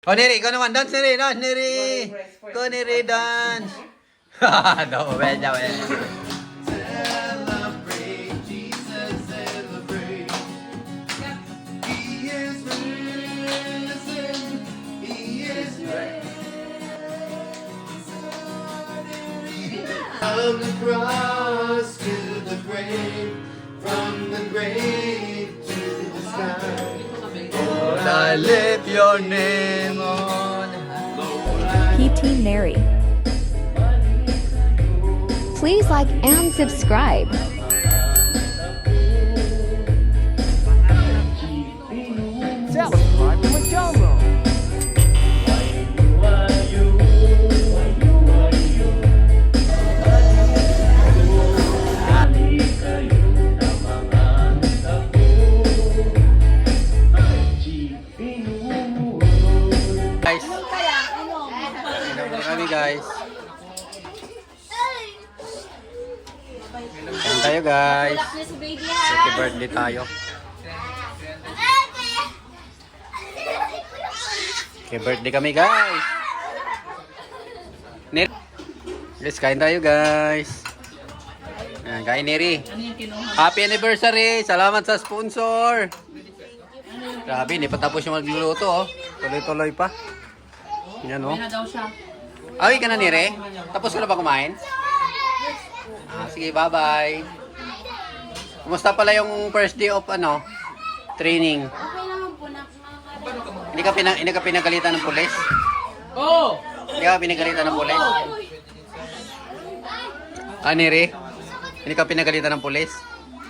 Oh, Neri, ikaw naman. Dance, Neri. Dance, Neri. Go, Neri, dance. No, well, no, well. Celebrate, Jesus, celebrate. He is risen. He is from the cross to the grave, from the grave to the sky. Lord, I lift your name on high. PT Neri. Please like and subscribe. Subscribe to my channel. Guys. Kami guys. Kain tayo guys. Happy birthday tayo. Happy birthday kami guys. Neri. Let's kain tayo guys. Ayan, kain Neri. Happy anniversary. Salamat sa sponsor. Grabe, hindi pa tapos yung magluluto oh. Tuloy-tuloy pa. Yan oh. Ay, ka na Neri? Tapos ka na ba kumain? Sige, bye-bye. Kumusta pala yung first day of training? Okay naman po na. Hindi ka pinagalitan ng pulis? Oh! Hindi ka pinagalitan ng pulis? Neri? Hindi ka pinagalitan ng pulis?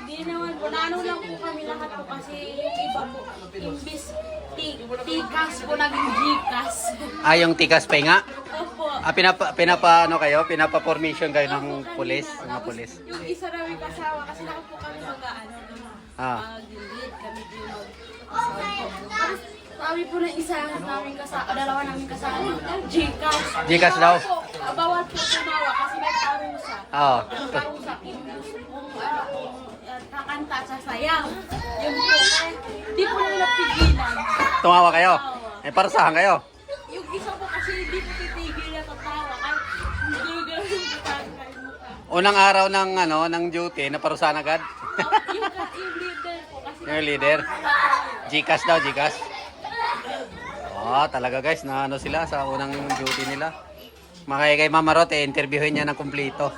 Hindi naman po. Naano lang po kami lahat po kasi yung iba po, imbis tikas po naging gikas. Yung tikas pa nga? Opo. Pinapa-formation kayo ng pulis? Mga Tapos, pulis? yung isa namin kasama kasi lahat po kami mag-lead kami din Tapos, sabi po ng isa namin kasama, dalawa namin kasama, gikas. Gikas daw? Opo, bawal po tumawa kasi may parusa. Oo. Yung parusa, imbis kung kakanta sa sayaw. Yun po, hindi po nila napigilan. Tumawa kayo? Parusahan kayo? Yung isa po kasi hindi po titigil na tatawa. Kahit hindi ganun yung mukha. Unang araw ng duty, naparusahan agad? Yung leader po kasi. Yung leader? Gcash daw, Gcash. Talaga guys, sila sa unang duty nila. Kay Mama Rot, interviewin niya ng kumplito.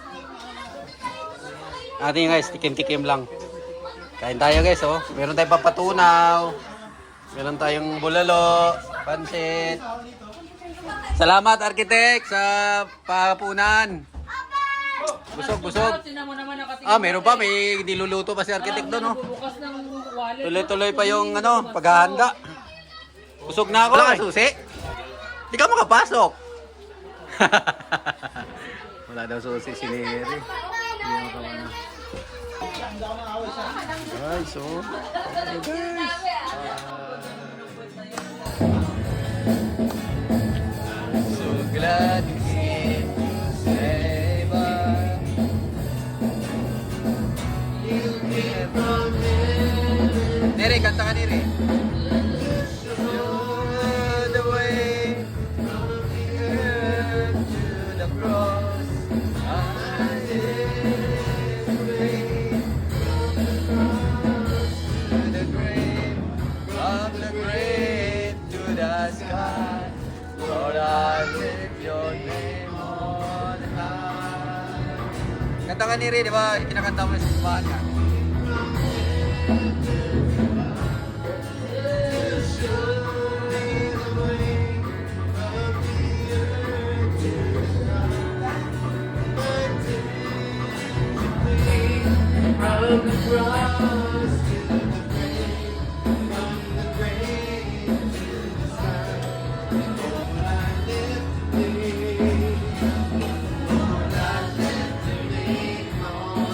Atin guys, tikim-tikim lang. Kain tayo guys, oh. Meron tayong papatunaw. Meron tayong bulalo, pansit. Salamat, architect, sa papunan. Busog. Meron pa. May niluluto pa si architect doon, oh. Tuloy-tuloy pa yung paghahanda. Busog na ako. Wala ka susi? Di ka makapasok. Wala daw susi si Neri. Ay, so. So glad you came to save us. You came from heaven. Neri, kanta ka Neri. The way from the earth to the cross. I live to the grave, from the grave to the sky. Lord, I lift your name on high. Kanta ka Neri, di ba? Kinakanta mo sa simbahan ka. From the cross to the grave, from the grave to the sky. Lord, I lift the name. Lord, I lift the name on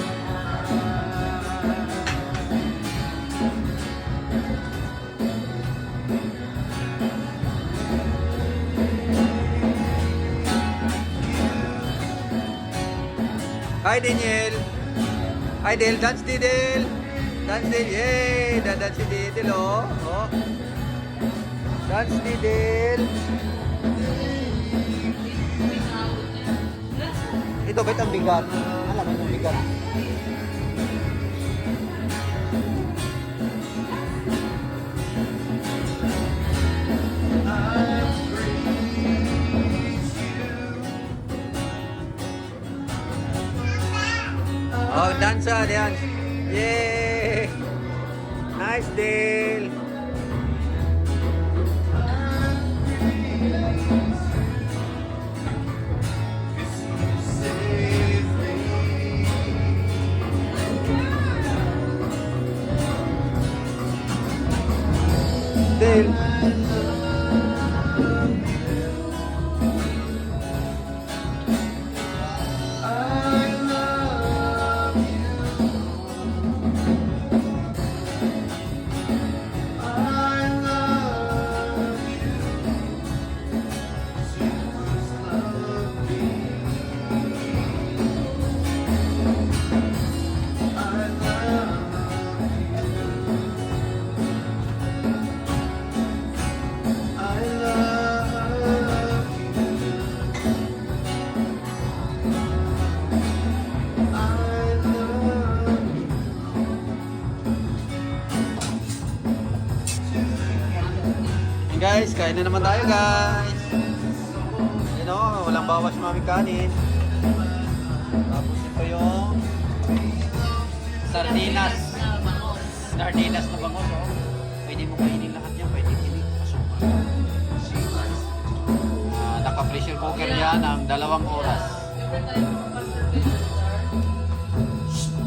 Hi Daniel. Hi Del, dance Didel. Dance Didel, yay! Dance si Didel, oh. Dance Didel. Ito, kahit ang bigat. Alam mo, ang bigat. Oh, dansa, dance. Yay! Nice deal. Deal. Guys, kain na naman tayo guys. You know, walang bawas mami kanin. Tapos ito yung sardinas. Sardinas na bangos, oh. Pwede mo kainin lahat yan, pwede hindi kasukan. Naka-pressure cooker yan ng 2 oras.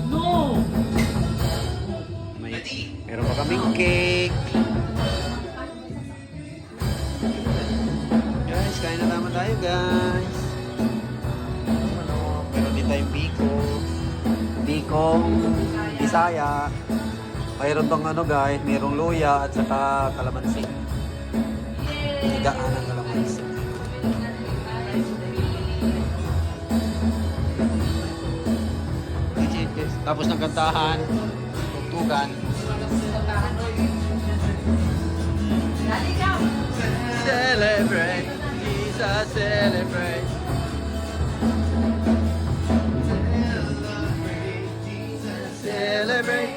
No! Meron pa kaming cake. Guys, kain na naman tayo guys. Meron din tayong biko. Bikong Bisaya. Mayroon tong ano guys, mayroong luya at saka kalamansi. Higaan ng kalamansi. Tapos ng kantahan, tugtugan. Celebrate, Jesus celebrate. Celebrate.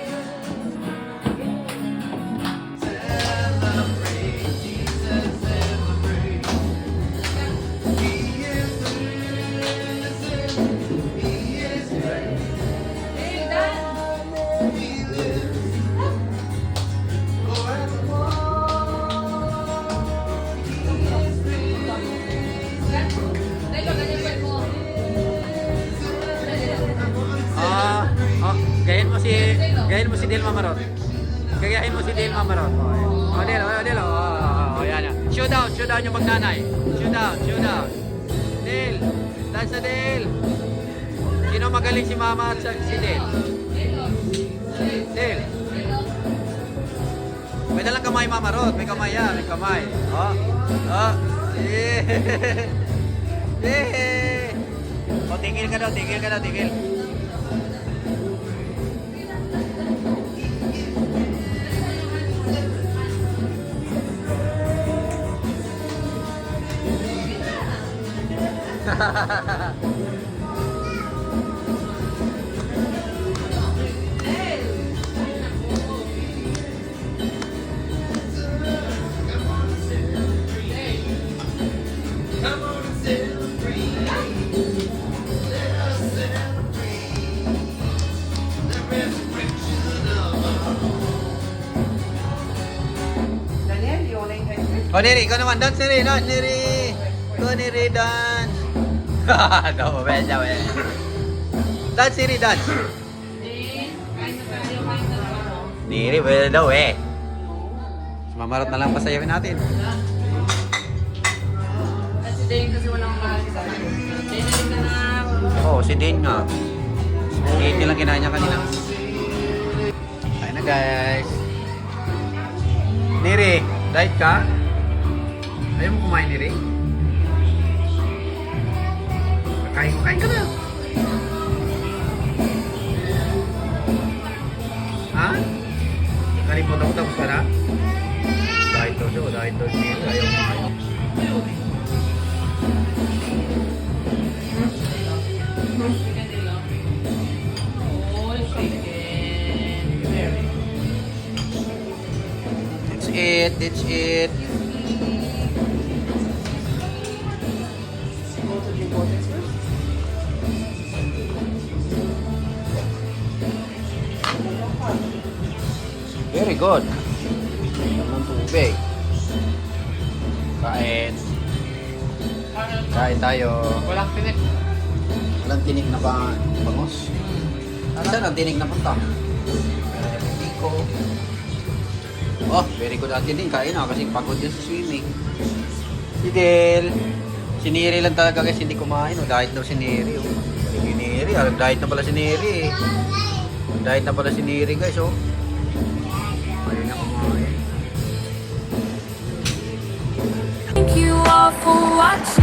Gayahin mo si Del Mamarot. Gayahin mo si Del Mamarot. Oh, Del, Del. Oh, yan. Showdown yung magnanay. Showdown. Del, dance na Del. Sino magaling si Mama at si Del? Del. May dalang kamay Mamarot. May kamay yan, may kamay. Oh. Yeah. Oh, tingil ka daw. Oh, Neri, ikaw naman. Dance, Neri. Go, Neri, dance. No, well. Dance, Neri, dance. Neri, well daw eh. Mamarot na lang pasayawin natin. Kasi Dane kasi walang makakita sa akin. Dane ka na. Oo, si Dane nga. Cake niya lang kinain niya kanina. Kain na guys. Neri, diet ka? Ayaw mo kumain, Neri? Kain ka na. Ha? Kalimutan ko tapos ka na? Dahil to si Neri. Ayaw kumain. That's it. That's it. Very good. Ng tubig. Kain. Kain tayo. Walang tinik. Walang tinik na bangos. Saan ang tinik na punta? Rico. Oh, very good atin din. Kain na kasi pagod yun sa swimming. Si Del. Si Neri lang talaga guys hindi kumain. Diet daw si Neri. Si Neri. Diet na pala si Neri. Diet na pala si Neri guys. Oh. Ayun na kumain. Thank you all for watching.